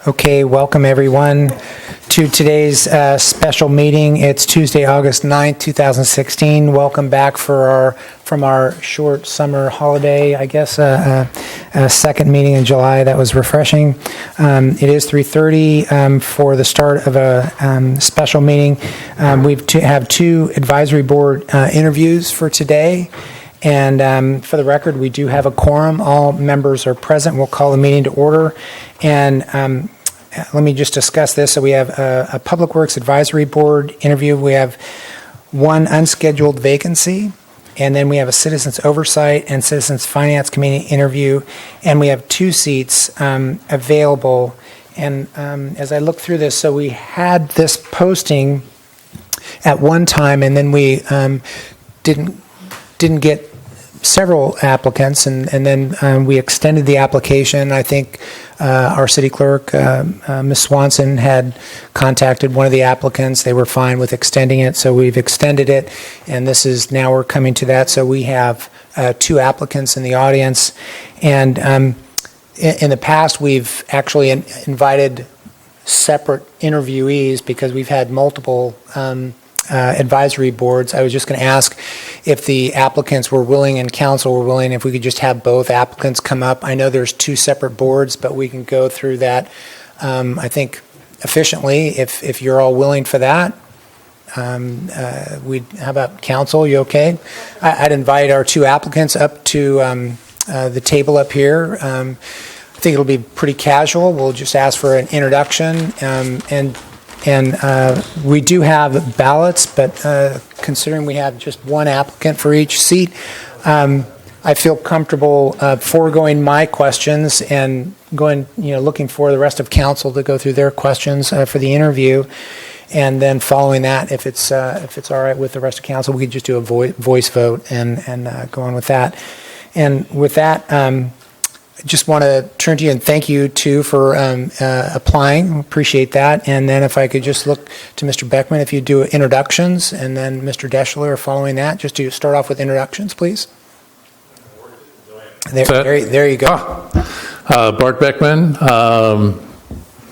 Okay, welcome everyone to today's special meeting. It's Tuesday, August 9th, 2016. Welcome back from our short summer holiday, I guess, a second meeting in July. That was refreshing. It is 3:30 for the start of a special meeting. We have two advisory board interviews for today. And for the record, we do have a quorum. All members are present. We'll call the meeting to order. And let me just discuss this. So we have a Public Works Advisory Board interview. We have one unscheduled vacancy. And then we have a Citizens Oversight and Citizens Finance Committee interview. And we have two seats available. And as I look through this, so we had this posting at one time, and then we didn't get several applicants, and then we extended the application. I think our city clerk, Ms. Swanson, had contacted one of the applicants. They were fine with extending it, so we've extended it, and this is now we're coming to that. So we have two applicants in the audience, and in the past we've actually invited separate interviewees because we've had multiple advisory boards. I was just going to ask if the applicants were willing and council were willing, if we could just have both applicants come up. I know there's two separate boards, but we can go through that, I think, efficiently if you're all willing for that. How about council? You okay? I'd invite our two applicants up to the table up here. I think it'll be pretty casual. We'll just ask for an introduction and we do have ballots, but considering we have just one applicant for each seat, I feel comfortable foregoing my questions and looking for the rest of council to go through their questions for the interview, and then following that, if it's all right with the rest of council, we could just do a voice vote and go on with that. And with that, I just want to turn to you and thank you, too, for applying. Appreciate that. And then if I could just look to Mr. Beckman, if you do introductions, and then Mr. Deschler following that, just to start off with introductions, please. There you go. Bart Beckman,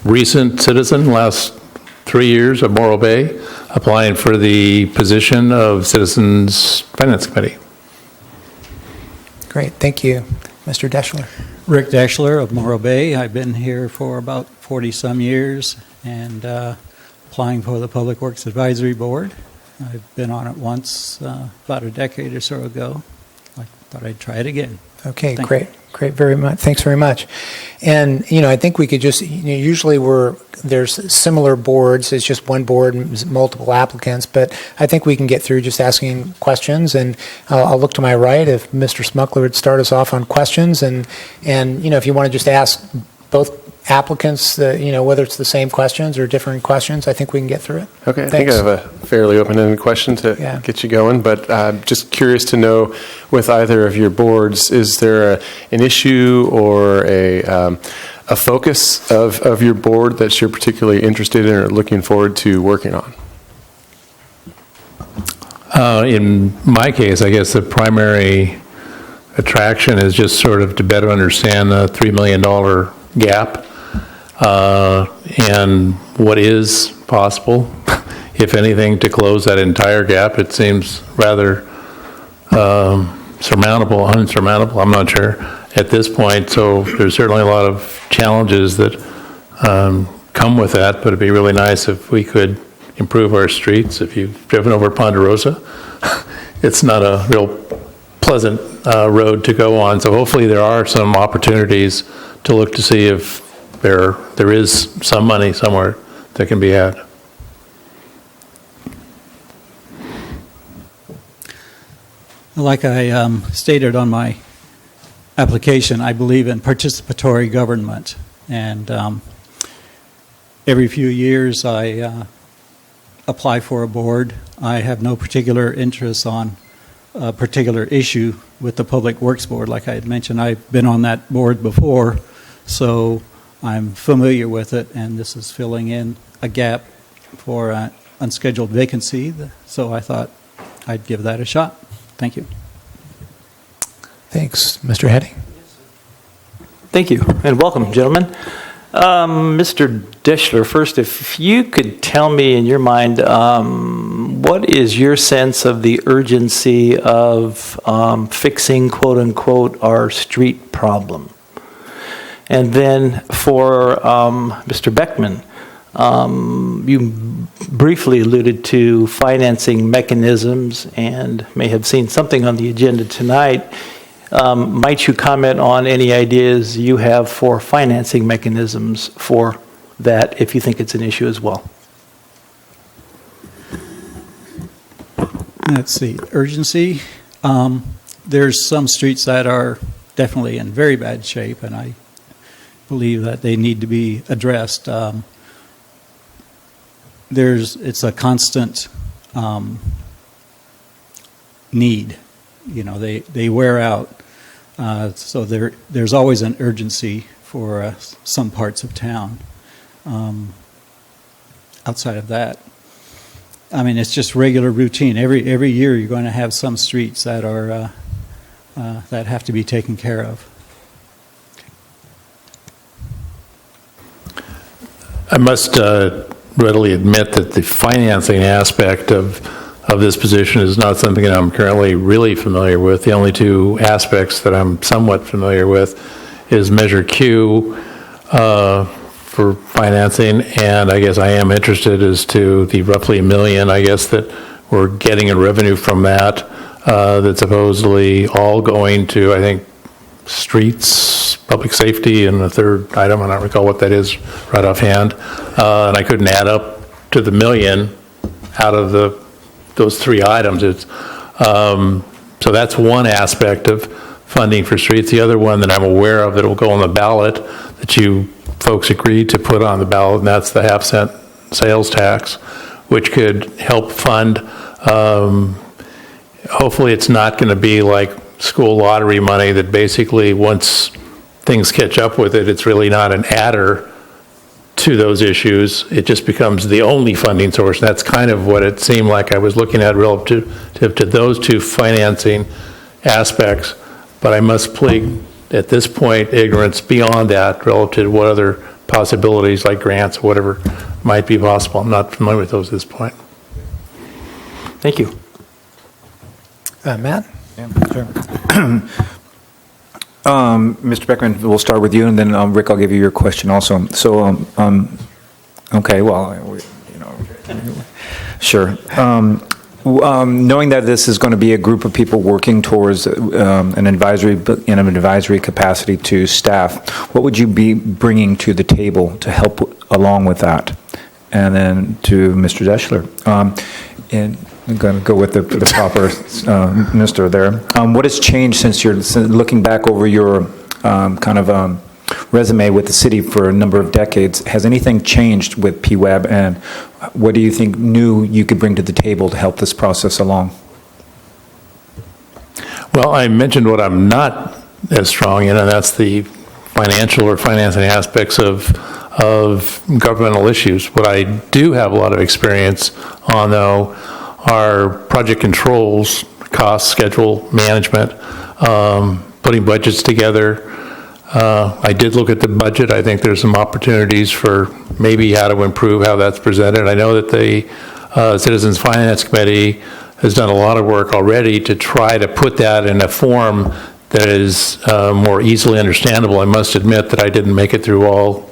recent citizen, last 3 years of Morro Bay, applying for the position of Citizens Finance Committee. Great. Thank you. Mr. Deschler. Rick Deschler of Morro Bay. I've been here for about 40-some years and applying for the Public Works Advisory Board. I've been on it once about a decade or so ago. I thought I'd try it again. Okay, great, very much. Thanks very much. And I think we could just usually there's similar boards. It's just one board and multiple applicants, but I think we can get through just asking questions. And I'll look to my right if Mr. Smuckler would start us off on questions. And if you want to just ask both applicants, whether it's the same questions or different questions, I think we can get through it. Okay, Thanks. I think I have a fairly open-ended question to get you going, but just curious to know, with either of your boards, is there an issue or a focus of your board that you're particularly interested in or looking forward to working on? In my case, I guess the primary attraction is just sort of to better understand the $3 million gap and what is possible, if anything, to close that entire gap. It seems rather unsurmountable, I'm not sure at this point. So there's certainly a lot of challenges that come with that, but it'd be really nice if we could improve our streets. If you've driven over Ponderosa, it's not a real pleasant road to go on. So hopefully there are some opportunities to look to see if there is some money somewhere that can be had. Like I stated on my application, I believe in participatory government. And every few years I apply for a board. I have no particular interest on a particular issue with the Public Works Board. Like I had mentioned, I've been on that board before, so I'm familiar with it, and this is filling in a gap for an unscheduled vacancy, so I thought I'd give that a shot. Thank you. Thanks. Mr. Heading. Thank you, and welcome, gentlemen. Mr. Deschler, first, if you could tell me in your mind, what is your sense of the urgency of fixing, quote unquote, our street problem? And then for Mr. Beckman, you briefly alluded to financing mechanisms and may have seen something on the agenda tonight. Might you comment on any ideas you have for financing mechanisms for that, if you think it's an issue as well? Let's see, urgency. There's some streets that are definitely in very bad shape, and I believe that they need to be addressed. It's a constant need. You know, they wear out. So there's always an urgency for some parts of town. Outside of that, I mean, it's just regular routine. Every year, you're going to have some streets that are that have to be taken care of. I must readily admit that the financing aspect of this position is not something that I'm currently really familiar with. The only two aspects that I'm somewhat familiar with is Measure Q for financing, and I guess I am interested as to the roughly $1 million, I guess, that we're getting in revenue from that, that's supposedly all going to, I think, streets, public safety, and the third item, I don't recall what that is right offhand, and I couldn't add up to the $1 million out of those three items. So that's one aspect of funding for streets. The other one that I'm aware of that will go on the ballot that you folks agreed to put on the ballot, and that's the half-cent sales tax, which could help fund. Hopefully it's not going to be like school lottery money that basically once things catch up with it, it's really not an adder to those issues. It just becomes the only funding source. That's kind of what it seemed like I was looking at relative to those two financing aspects. But I must plead at this point ignorance beyond that relative to what other possibilities like grants or whatever might be possible. I'm not familiar with those at this point. Thank you. Matt? Yeah, sure. Mr. Beckman, we'll start with you, and then Rick, I'll give you your question also. So, okay, well, you know, sure. Knowing that this is going to be a group of people working towards an advisory capacity to staff, what would you be bringing to the table to help along with that? And then to Mr. Deschler, and I'm going to go with the proper minister there. What has changed since you're looking back over your resume with the city for a number of decades? Has anything changed with PWEB, and what do you think new you could bring to the table to help this process along? Well, I mentioned what I'm not as strong in, and that's the financial or financing aspects of governmental issues. What I do have a lot of experience on, though, are project controls, cost, schedule, management, putting budgets together. I did look at the budget. I think there's some opportunities for maybe how to improve how that's presented. I know that the Citizens Finance Committee has done a lot of work already to try to put that in a form that is more easily understandable. I must admit that I didn't make it through all,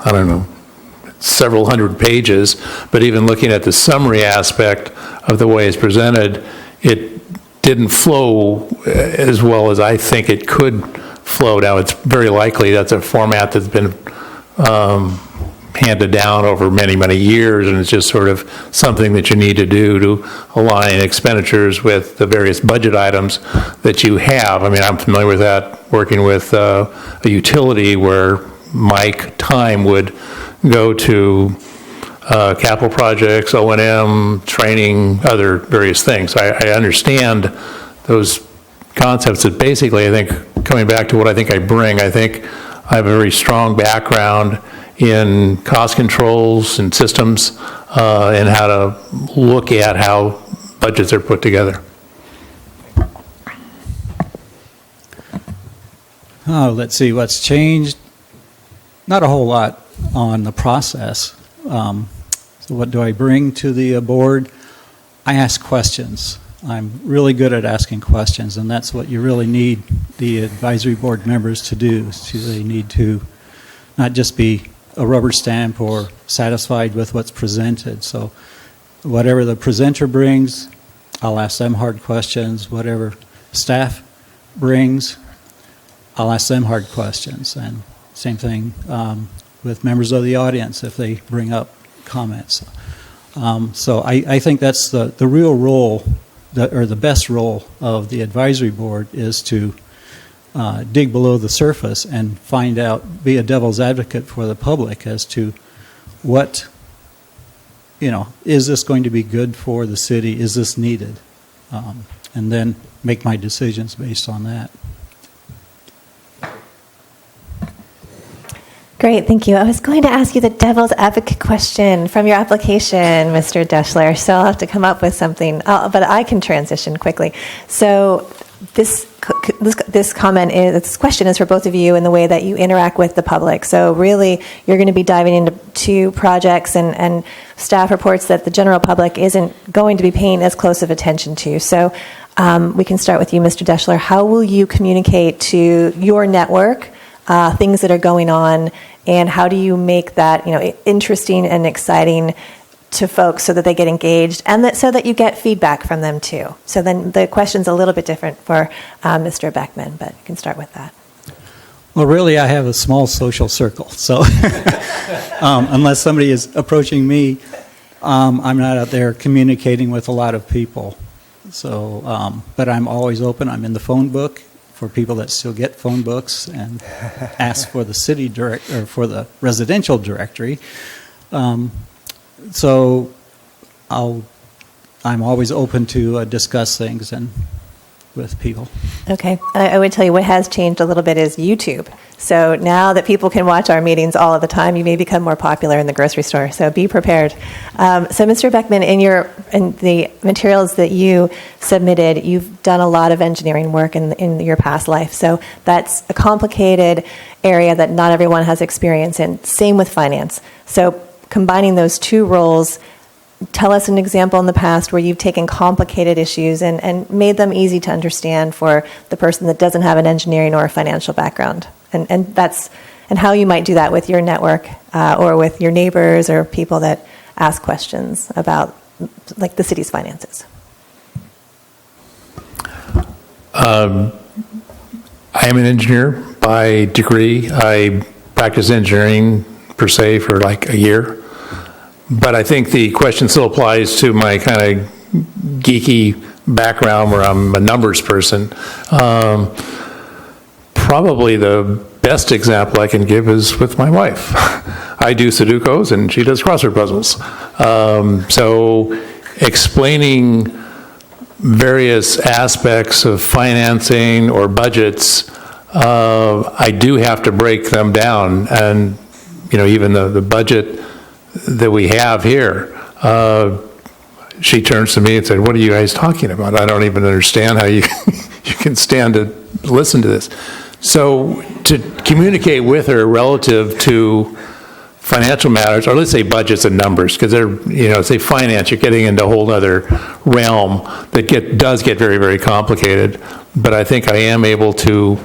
I don't know, several hundred pages, but even looking at the summary aspect of the way it's presented, it didn't flow as well as I think it could flow. Now, it's very likely that's a format that's been handed down over many, many years, and it's just sort of something that you need to do to align expenditures with the various budget items that you have. I mean, I'm familiar with that, working with a utility where my time would go to capital projects, O&M, training, other various things. I understand those concepts that basically, I think, coming back to what I think I bring, I think I have a very strong background in cost controls and systems and how to look at how budgets are put together. Oh, let's see what's changed. Not a whole lot on the process. So what do I bring to the board? I ask questions. I'm really good at asking questions, and that's what you really need the advisory board members to do. So they need to not just be a rubber stamp or satisfied with what's presented. So whatever the presenter brings, I'll ask them hard questions. Whatever staff brings, I'll ask them hard questions. And same thing with members of the audience if they bring up comments. So I think that's the real role, or the best role of the advisory board is to dig below the surface and find out, be a devil's advocate for the public as to what, is this going to be good for the city? Is this needed? And then make my decisions based on that. Great, thank you. I was going to ask you the devil's advocate question from your application, Mr. Deschler, so I'll have to come up with something, but I can transition quickly. So this comment is, this question is for both of you in the way that you interact with the public. So really, you're going to be diving into two projects and staff reports that the general public isn't going to be paying as close of attention to. So we can start with you, Mr. Deschler. How will you communicate to your network things that are going on, and how do you make that interesting and exciting to folks so that they get engaged, and so that you get feedback from them too? So then the question's a little bit different for Mr. Beckman, but you can start with that. Well, really, I have a small social circle, so unless somebody is approaching me, I'm not out there communicating with a lot of people. So, but I'm always open. I'm in the phone book for people that still get phone books and ask for the city or for the residential directory. So I'm always open to discuss things and with people. Okay. I would tell you what has changed a little bit is YouTube. So now that people can watch our meetings all of the time, you may become more popular in the grocery store. So be prepared. So Mr. Beckman, in the materials that you submitted, you've done a lot of engineering work in your past life. So that's a complicated area that not everyone has experience in. Same with finance. So combining those two roles, tell us an example in the past where you've taken complicated issues and made them easy to understand for the person that doesn't have an engineering or a financial background. And how you might do that with your network or with your neighbors or people that ask questions about like the city's finances. I am an engineer by degree. I practiced engineering per se for like a year. But I think the question still applies to my kind of geeky background where I'm a numbers person. Probably the best example I can give is with my wife. I do Sudokus and she does crossword puzzles. So explaining various aspects of financing or budgets, I do have to break them down. And, even the budget that we have here, she turns to me and said, "What are you guys talking about? I don't even understand how you can stand to listen to this." So to communicate with her relative to financial matters, or let's say budgets and numbers, because they're, say finance, you're getting into a whole other realm that does get very, very complicated. But I think I am able to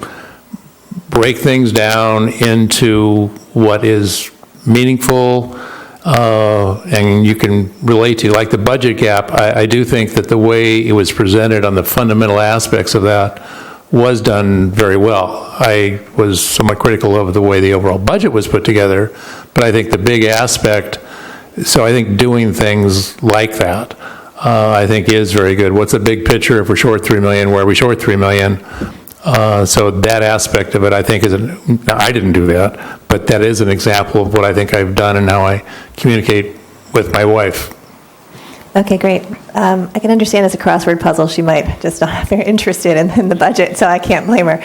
break things down into what is meaningful, and you can relate to, like the budget gap. I do think that the way it was presented on the fundamental aspects of that was done very well. I was somewhat critical of the way the overall budget was put together, but I think the big aspect, so I think doing things like that, I think is very good. What's the big picture? If we're short $3 million, where are we short $3 million? So that aspect of it, I think, now I didn't do that, but that is an example of what I think I've done and how I communicate with my wife. Okay, great. I can understand as a crossword puzzle, she might just not be very interested in the budget, so I can't blame her.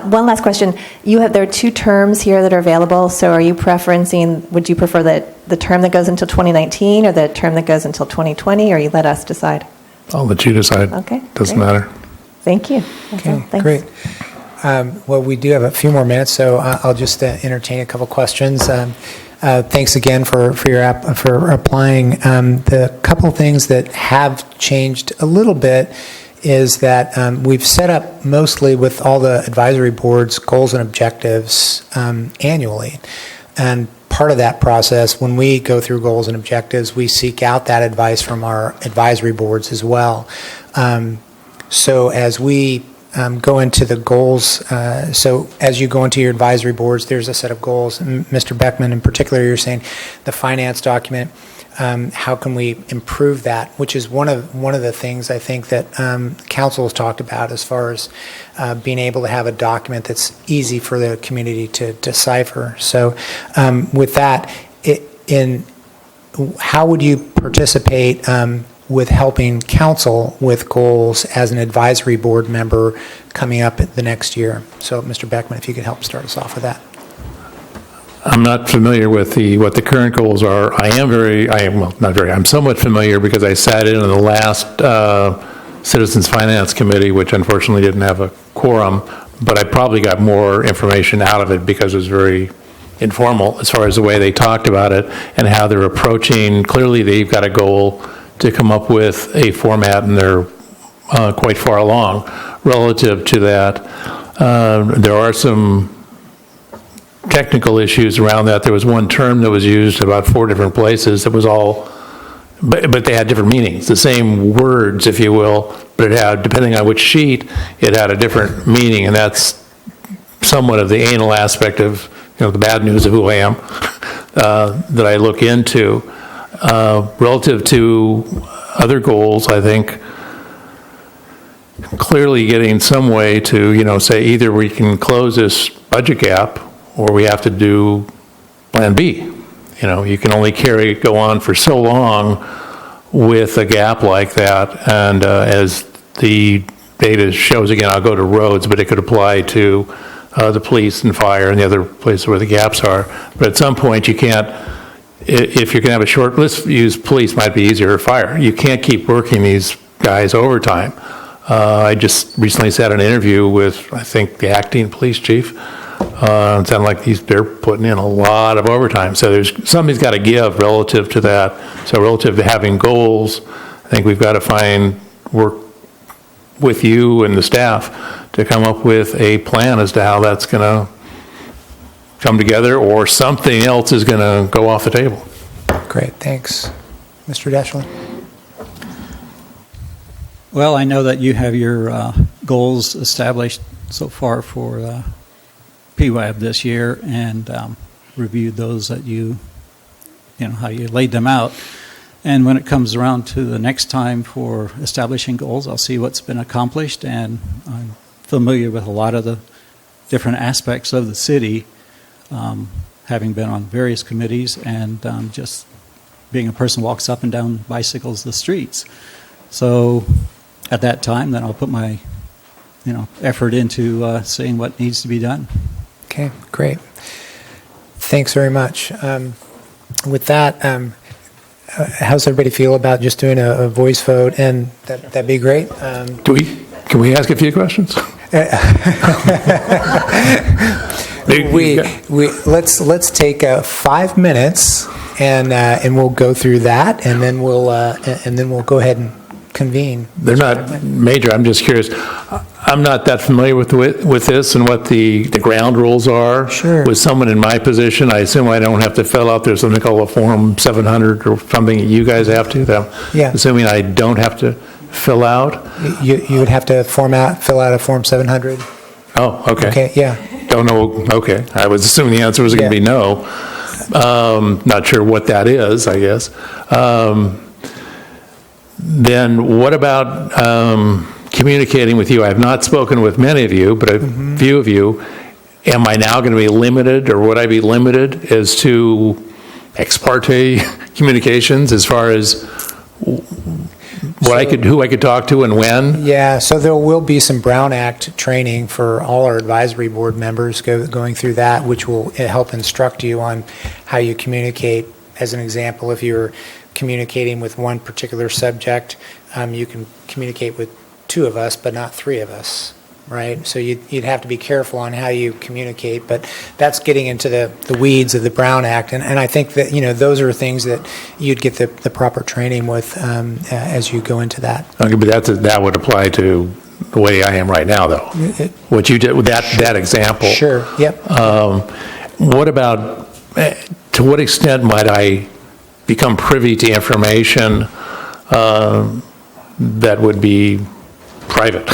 One last question. There are two terms here that are available, so are you would you prefer the term that goes until 2019 or the term that goes until 2020, or you let us decide? I'll let you decide. Okay. Doesn't great. matter. Thank you. Okay, Thanks. great. Well, we do have a few more minutes, so I'll just entertain a couple questions. Thanks again for applying. The couple things that have changed a little bit is that we've set up mostly with all the advisory boards goals and objectives annually. And part of that process, when we go through goals and objectives, we seek out that advice from our advisory boards as well. So as we go into the goals, so as you go into your advisory boards, there's a set of goals. Mr. Beckman, in particular, you're saying the finance document, how can we improve that, which is one of the things I think that council has talked about as far as being able to have a document that's easy for the community to decipher. So with that, how would you participate with helping council with goals as an advisory board member coming up the next year? So Mr. Beckman, if you could help start us off with that. I'm not familiar with what the current goals are. I'm somewhat familiar because I sat in on the last Citizens Finance Committee, which unfortunately didn't have a quorum, but I probably got more information out of it because it was very informal as far as the way they talked about it and how they're approaching. Clearly, they've got a goal to come up with a format, and they're quite far along relative to that. There are some technical issues around that. There was one term that was used about 4 different places that was all, but they had different meanings, the same words, if you will, but it had, depending on which sheet, it had a different meaning, and that's somewhat of the anal aspect of, the bad news of who I am that I look into. Relative to other goals, I think clearly getting some way to, say either we can close this budget gap or we have to do Plan B. You can only go on for so long with a gap like that. And as the data shows, again, I'll go to roads, but it could apply to the police and fire and the other places where the gaps are. But at some point, you can't, if you're going to have a short, let's use police, might be easier, or fire. You can't keep working these guys overtime. I just recently sat in an interview with, I think, the acting police chief. It sounded like they're putting in a lot of overtime. So something's got to give relative to that. So relative to having goals, I think we've got to work with you and the staff to come up with a plan as to how that's going to come together, or something else is going to go off the table. Great, thanks. Mr. Deschler? Well, I know that you have your goals established so far for PWAB this year, and reviewed those that how you laid them out. And when it comes around to the next time for establishing goals, I'll see what's been accomplished, and I'm familiar with a lot of the different aspects of the city, having been on various committees and just being a person who walks up and down bicycles the streets. So at that time, then I'll put my effort into seeing what needs to be done. Okay, great. Thanks very much. With that, how's everybody feel about just doing a voice vote? And that'd be great. Can we ask a few questions? Let's take 5 minutes and we'll go through that, and then we'll go ahead and convene. They're not major. I'm just curious. I'm not that familiar with this and what the ground rules are. Sure. With someone in my position, I assume I don't have to fill out, there's something called a Form 700 or something that you guys have to. Yeah. Assuming I don't have to fill out. You would have to fill out a Form 700. Oh, okay. Okay, yeah. Don't know. Okay. I was assuming the answer was going to be no. Not sure what that is, I guess. Then what about communicating with you? I have not spoken with many of you, but a few of you. Am I now going to be limited, or would I be limited as to ex parte communications as far as who I could talk to and when? Yeah, so there will be some Brown Act training for all our advisory board members going through that, which will help instruct you on how you communicate. As an example, if you're communicating with one particular subject, you can communicate with 2 of us, but not 3 of us. right? So you'd have to be careful on how you communicate, but that's getting into the weeds of the Brown Act, and I think that, those are things that you'd get the proper training with as you go into that. Okay, but that would apply to the way I am right now, though. What you did with that example. Sure, yep. What about, to what extent might I become privy to information that would be private?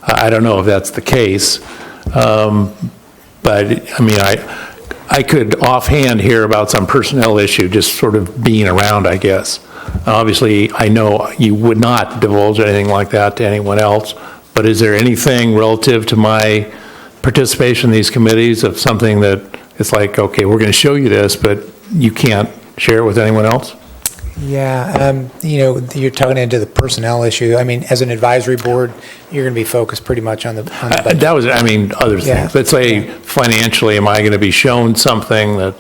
I don't know if that's the case, but I mean, I could offhand hear about some personnel issue just sort of being around, I guess. Obviously, I know you would not divulge anything like that to anyone else, but is there anything relative to my participation in these committees of something that it's like, okay, we're going to show you this, but you can't share it with anyone else? Yeah, you're talking into the personnel issue. I mean, as an advisory board, you're going to be focused pretty much on the budget. That was, other things. Yeah. Let's say financially, am I going to be shown something that...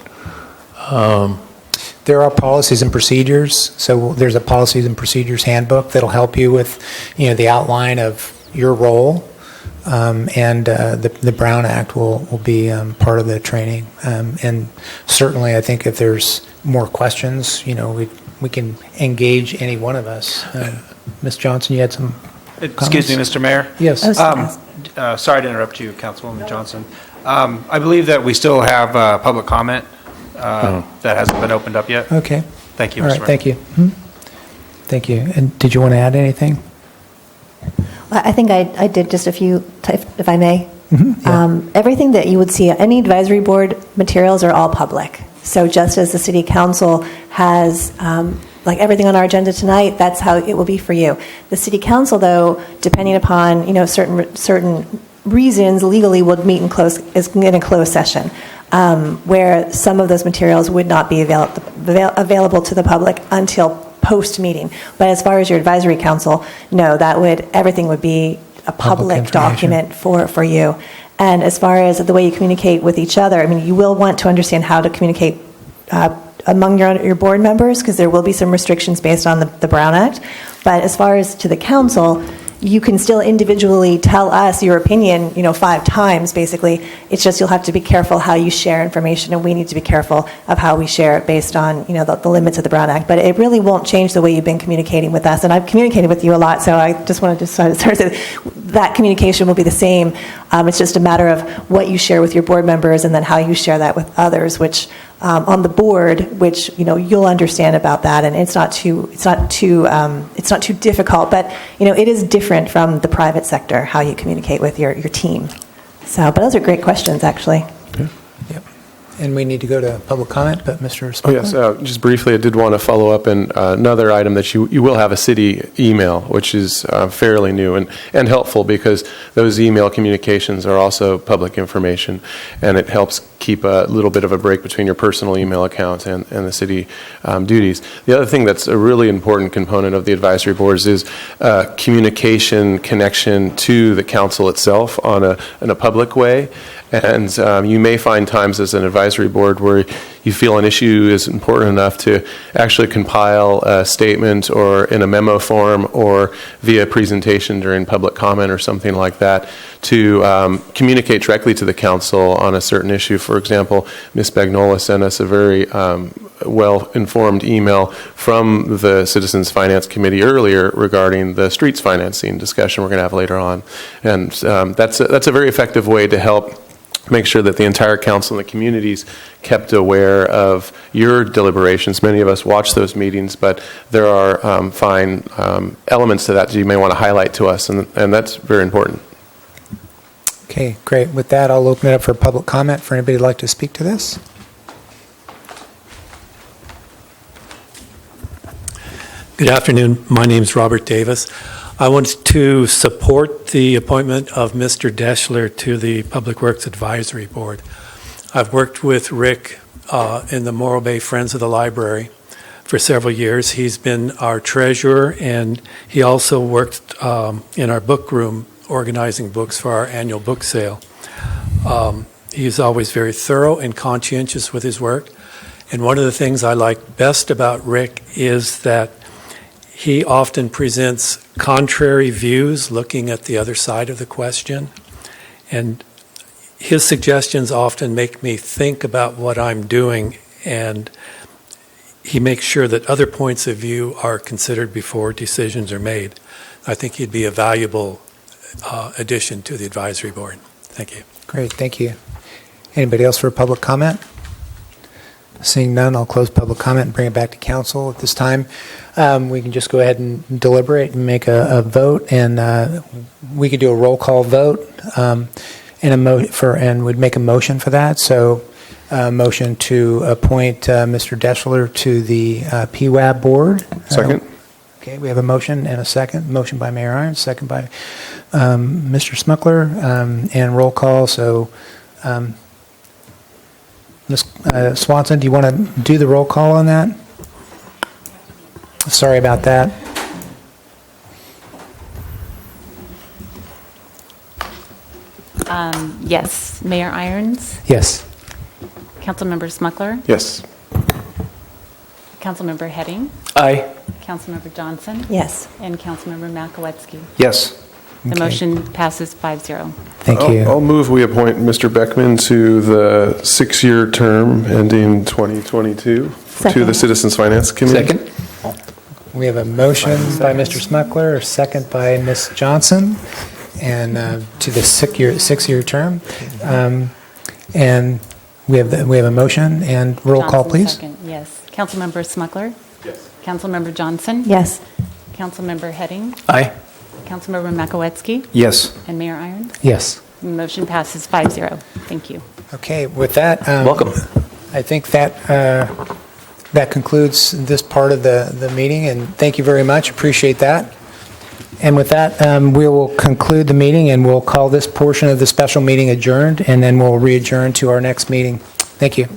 There are policies and procedures. So there's a policies and procedures handbook that'll help you with, the outline of your role, and the Brown Act will be part of the training. And certainly, I think if there's more questions, we can engage any one of us. Ms. Johnson, you had some Excuse me, Mr. Mayor. Yes. Sorry to interrupt you, Councilwoman Johnson. I believe that we still have public comment that hasn't been opened up yet. Okay. Thank you, All Mr. right, Mayor. thank you. Thank you. And did you want to add anything? I think I did just a few, if I may. Yeah. Everything that you would see, any advisory board materials are all public. So just as the city council has, like everything on our agenda tonight, that's how it will be for you. The city council, though, depending upon certain reasons, legally would meet in a closed session, where some of those materials would not be available to the public until post-meeting. But as far as your advisory council, no, everything would be a public document for you. And as far as the way you communicate with each other, you will want to understand how to communicate among your board members, because there will be some restrictions based on the Brown Act. But as far as to the council, you can still individually tell us your opinion, 5 times, basically. It's just you'll have to be careful how you share information, and we need to be careful of how we share it based on, the limits of the Brown Act. But it really won't change the way you've been communicating with us. And I've communicated with you a lot, so I just wanted to start that communication will be the same. It's just a matter of what you share with your board members and then how you share that with others, which on the board, which you'll understand about that, and it's not too difficult. But it is different from the private sector how you communicate with your team. So, but those are great questions, actually. Yep. And we need to go to public comment, but Mr. Oh, yes. Just briefly, I did want to follow up on another item that you will have a city email, which is fairly new and helpful, because those email communications are also public information, and it helps keep a little bit of a break between your personal email account and the city duties. The other thing that's a really important component of the advisory boards is communication connection to the council itself in a public way. And you may find times as an advisory board where you feel an issue is important enough to actually compile a statement or in a memo form or via presentation during public comment or something like that to communicate directly to the council on a certain issue. For example, Ms. Bagnola sent us a very well-informed email from the Citizens Finance Committee earlier regarding the streets financing discussion we're going to have later on. And that's a very effective way to help make sure that the entire council and the communities kept aware of your deliberations. Many of us watch those meetings, but there are fine elements to that you may want to highlight to us, and that's very important. Okay, great. With that, I'll open it up for public comment for anybody who'd like to speak to this. Good afternoon. My name is Robert Davis. I want to support the appointment of Mr. Deschler to the Public Works Advisory Board. I've worked with Rick in the Morro Bay Friends of the Library for several years. He's been our treasurer, and he also worked in our book room organizing books for our annual book sale. He's always very thorough and conscientious with his work. And one of the things I like best about Rick is that he often presents contrary views looking at the other side of the question. And his suggestions often make me think about what I'm doing, and he makes sure that other points of view are considered before decisions are made. I think he'd be a valuable addition to the advisory board. Thank you. Great, thank you. Anybody else for public comment? Seeing none, I'll close public comment and bring it back to council at this time. We can just go ahead and deliberate and make a vote, and we could do a roll call vote and would make a motion for that. So, motion to appoint Mr. Deschler to the PWAB board. Second. Okay, we have a motion and a second. Motion by Mayor Irons, second by Mr. Smuckler, and roll call. So, Ms. Swanson, do you want to do the roll call on that? Sorry about that. Yes. Mayor Irons? Yes. Councilmember Smuckler? Yes. Councilmember Heading? Aye. Councilmember Johnson? Yes. And Councilmember Makowetsky? Yes. The Okay. motion passes 5-0. Thank you. I'll move we appoint Mr. Beckman to the 6-year term ending 2022 to the Second. Citizens Finance Committee. Second? We have a motion by Mr. Smuckler, a second by Ms. Johnson, and to the six-year term. And we have a motion and roll call, Johnson, please. second. Yes. Councilmember Smuckler? Yes. Councilmember Johnson? Yes. Councilmember Heading? Aye. Councilmember Makowetsky? Yes. And Mayor Irons? Yes. The motion passes 5-0. Thank you. Okay, with that. Welcome. I think that concludes this part of the meeting, and thank you very much. Appreciate that. And with that, we will conclude the meeting, and we'll call this portion of the special meeting adjourned, and then we'll re-adjourn to our next meeting. Thank you.